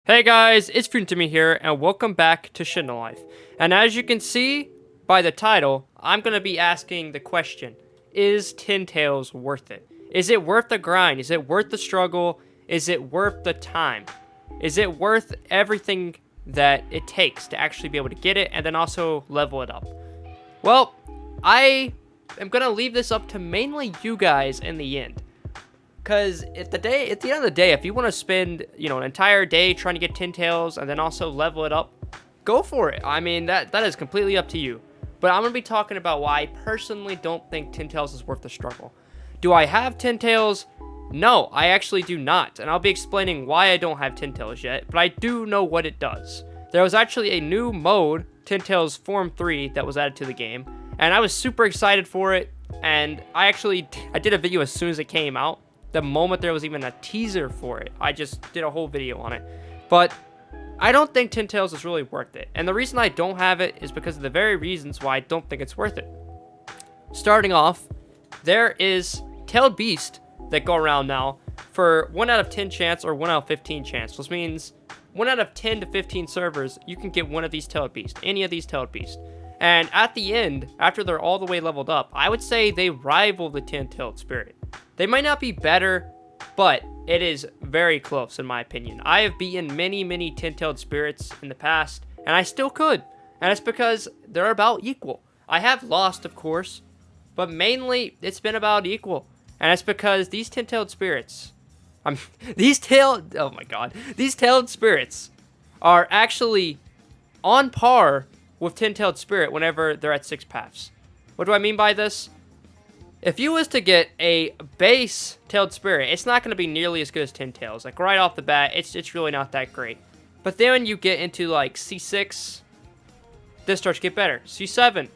Hey guys, it's Timmy here, and welcome back to Shindo Life. And as you can see by the title, I'm going to be asking the question, is 10 Tails worth it? Is it worth the grind? Is it worth the struggle? Is it worth the time? Is it worth everything that it takes to actually be able to get it and then also level it up? Well, I am going to leave this up to mainly you guys in the end. Because at the end of the day, if you want to spend, an entire day trying to get 10 Tails and then also level it up, go for it. I mean, that is completely up to you. But I'm going to be talking about why I personally don't think 10 Tails is worth the struggle. Do I have 10 Tails? No, I actually do not. And I'll be explaining why I don't have 10 Tails yet, but I do know what it does. There was actually a new mode, 10 Tails Form 3, that was added to the game. And I was super excited for it. And I did a video as soon as it came out. The moment there was even a teaser for it, I just did a whole video on it. But I don't think 10 Tails is really worth it. And the reason I don't have it is because of the very reasons why I don't think it's worth it. Starting off, there is Tailed Beast that go around now for 1 out of 10 chance or 1 out of 15 chance. Which means 1 out of 10 to 15 servers, you can get one of these Tailed Beasts, any of these Tailed Beasts. And at the end, after they're all the way leveled up, I would say they rival the 10 Tailed Spirit. They might not be better, but it is very close in my opinion. I have beaten many 10 Tailed Spirits in the past, and I still could. And it's because they're about equal. I have lost, of course, but mainly it's been about equal. And it's because these 10 Tailed Spirits, these Tailed Spirits are actually on par with 10 Tailed Spirit whenever they're at 6 paths. What do I mean by this? If you was to get a base Tailed Spirit, it's not going to be nearly as good as 10 Tails. Like, right off the bat, it's really not that great. But then when you get into, like, C6, this starts to get better. C7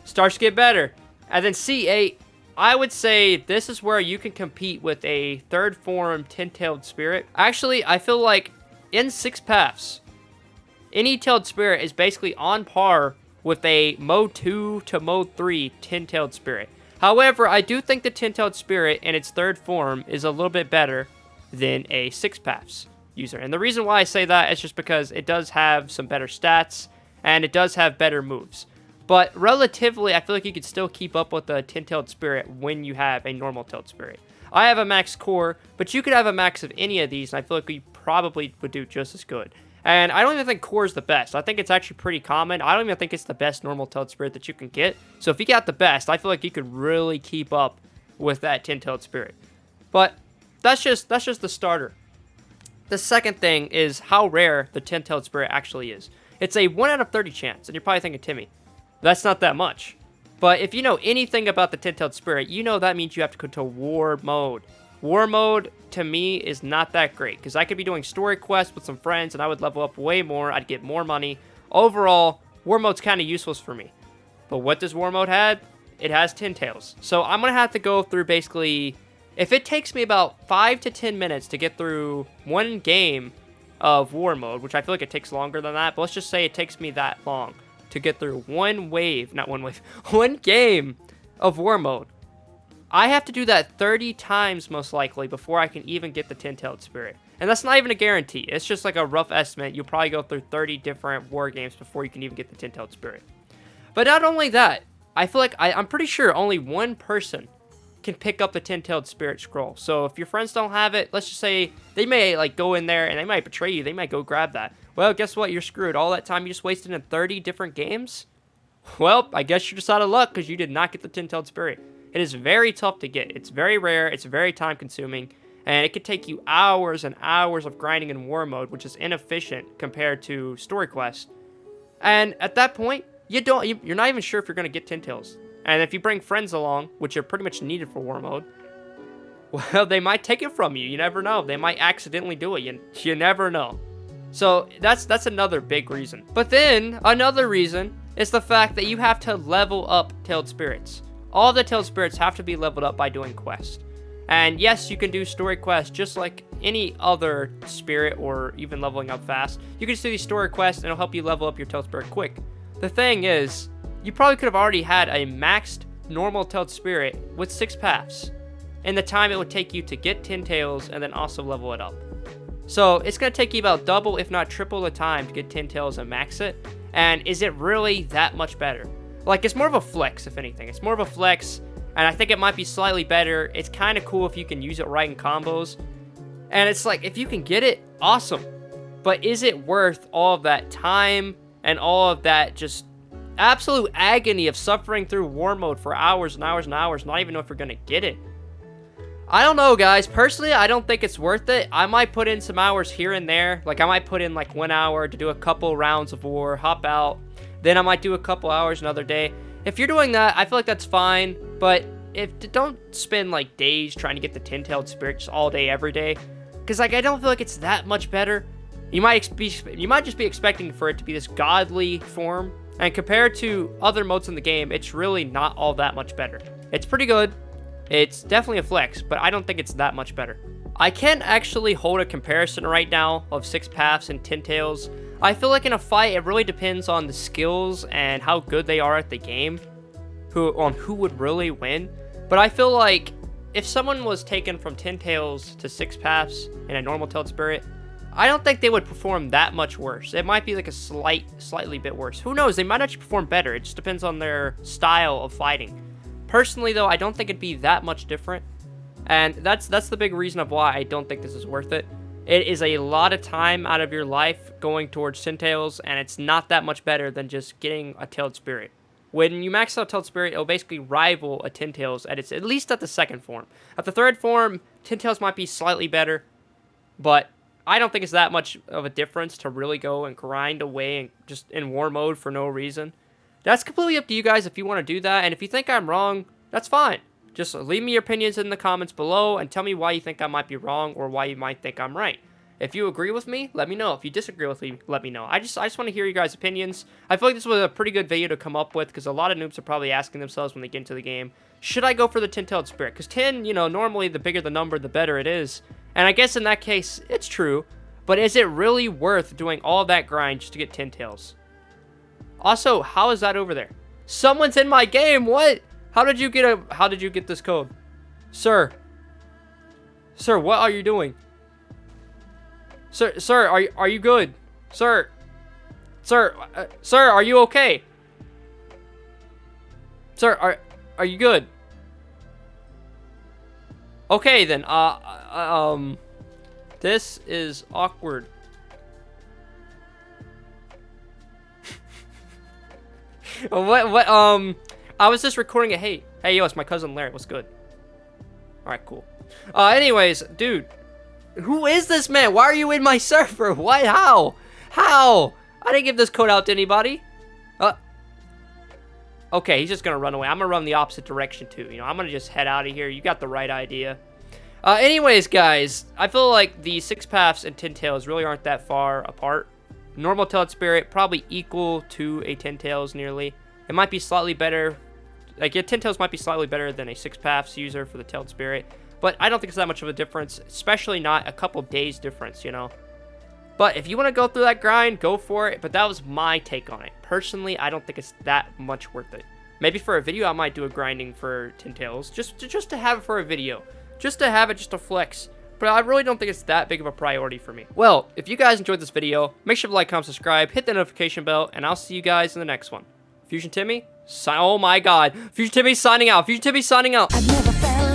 starts to get better. And then C8, I would say this is where you can compete with a third form 10 Tailed Spirit. Actually, I feel like in 6 paths, any Tailed Spirit is basically on par with a Mode 2 to Mode 3 10 Tailed Spirit. However, I do think the 10 Tailed Spirit in its third form is a little bit better than a 6 paths user. And the reason why I say that is just because it does have some better stats and it does have better moves. But relatively, I feel like you could still keep up with the 10 Tailed Spirit when you have a normal Tailed Spirit. I have a max core, but you could have a max of any of these, and I feel like we probably would do just as good. And I don't even think core is the best. I think it's actually pretty common. I don't even think it's the best normal Tailed Spirit that you can get. So if you got the best, I feel like you could really keep up with that 10 Tailed Spirit. But that's just the starter. The second thing is how rare the 10 Tailed Spirit actually is. It's a 1 out of 30 chance. And you're probably thinking, Timmy, that's not that much. But if you know anything about the 10 Tailed Spirit, you know that means you have to go to War Mode. War Mode, to me, is not that great, because I could be doing story quests with some friends, and I would level up way more, I'd get more money. Overall, War Mode's kind of useless for me. But what does War Mode have? It has 10 Tails. So I'm going to have to go through basically, if it takes me about 5 to 10 minutes to get through one game of War Mode, which I feel like it takes longer than that, but let's just say it takes me that long to get through one game of War Mode. I have to do that 30 times, most likely, before I can even get the 10 Tailed Spirit. And that's not even a guarantee. It's just like a rough estimate. You'll probably go through 30 different war games before you can even get the 10 Tailed Spirit. But not only that, I feel like I'm pretty sure only one person can pick up the 10 Tailed Spirit scroll. So if your friends don't have it, let's just say they may like go in there and they might betray you. They might go grab that. Well, guess what? You're screwed. All that time you just wasted in 30 different games? Well, I guess you're just out of luck because you did not get the 10 Tailed Spirit. It is very tough to get. It's very rare. It's very time consuming. And it could take you hours and hours of grinding in War Mode, which is inefficient compared to story quests. And at that point, you're not even sure if you're going to get 10 Tails. And if you bring friends along, which are pretty much needed for War Mode, well, they might take it from you. You never know. They might accidentally do it. You never know. So that's another big reason. But then another reason is the fact that you have to level up Tailed Spirits. All the Tailed Spirits have to be leveled up by doing quests. And yes, you can do story quests just like any other spirit or even leveling up fast. You can just do these story quests and it'll help you level up your Tailed Spirit quick. The thing is, you probably could have already had a maxed normal Tailed Spirit with 6 paths in the time it would take you to get 10 Tails and then also level it up. So it's going to take you about double, if not triple the time to get 10 tails and max it. And is it really that much better? Like, it's more of a flex, if anything. It's more of a flex, and I think it might be slightly better. It's kind of cool if you can use it right in combos. And it's like, if you can get it, awesome. But is it worth all of that time and all of that just absolute agony of suffering through war mode for hours and hours and hours, not even know if you're going to get it? I don't know, guys. Personally, I don't think it's worth it. I might put in some hours here and there. Like, I might put in like 1 hour to do a couple rounds of war, hop out. Then I might do a couple hours another day. If you're doing that, I feel like that's fine. But don't spend like days trying to get the 10-tailed spirit just all day, every day. Because like, I don't feel like it's that much better. You might just be expecting for it to be this godly form. And compared to other modes in the game, it's really not all that much better. It's pretty good. It's definitely a flex, but I don't think it's that much better. I can't actually hold a comparison right now of 6 paths and 10 tails. I feel like in a fight, it really depends on the skills and how good they are at the game, on who would really win. But I feel like if someone was taken from 10 tails to 6 paths in a normal tailed spirit, I don't think they would perform that much worse. It might be like a slightly bit worse. Who knows? They might actually perform better. It just depends on their style of fighting. Personally, though, I don't think it'd be that much different. And that's the big reason of why I don't think this is worth it. It is a lot of time out of your life going towards 10 tails, and it's not that much better than just getting a tailed spirit. When you max out tailed spirit, it'll basically rival a 10 tails at least at the second form. At the third form, 10 tails might be slightly better, but I don't think it's that much of a difference to really go and grind away and just in war mode for no reason. That's completely up to you guys if you want to do that, and if you think I'm wrong, that's fine. Just leave me your opinions in the comments below and tell me why you think I might be wrong or why you might think I'm right. If you agree with me, let me know. If you disagree with me, let me know. I just want to hear you guys' opinions. I feel like this was a pretty good video to come up with because a lot of noobs are probably asking themselves when they get into the game, should I go for the 10-tailed spirit? Because 10, you know, normally the bigger the number, the better it is. And I guess in that case, it's true. But is it really worth doing all that grind just to get 10 tails? Also, how is that over there? Someone's in my game. What? How did you get this code? Sir, what are you doing? Sir, are you good? Sir, are you okay? Sir, are you good? Okay then. This is awkward. What? I was just recording it. Hey, yo, it's my cousin Larry. What's good? All right, cool. Anyways, dude, who is this man? Why are you in my server? What? How? I didn't give this code out to anybody. Okay, he's just gonna run away. I'm gonna run the opposite direction too. You know, I'm gonna just head out of here. You got the right idea. Anyways, guys, I feel like the 6 paths and 10 tails really aren't that far apart. Normal tailed spirit probably equal to a 10 tails nearly. It might be slightly better. Like, 10 tails might be slightly better than a 6 paths user for the tailed spirit. But I don't think it's that much of a difference, especially not a couple days difference, you know. But if you want to go through that grind, go for it. But that was my take on it. Personally, I don't think it's that much worth it. Maybe for a video, I might do a grinding for 10 tails. Just to have it for a video. Just to have it, just to flex. But I really don't think it's that big of a priority for me. Well, if you guys enjoyed this video, make sure to like, comment, subscribe, hit the notification bell, and I'll see you guys in the next one. Fusion Timmy, oh my god. Fusion Timmy signing out. Fusion Timmy signing out. I've never felt